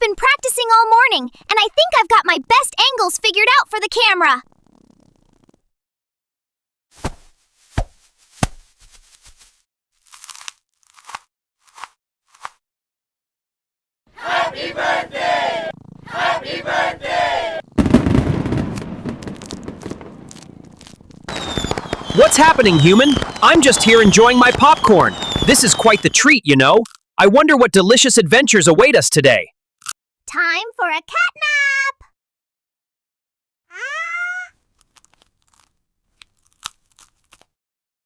been practicing all morning, and I think I've got my best angles figured out for the camera. Happy birthday! Happy birthday! What's happening, human? I'm just here enjoying my popcorn. This is quite the treat, you know. I wonder what delicious adventures await us today. Time for a cat nap!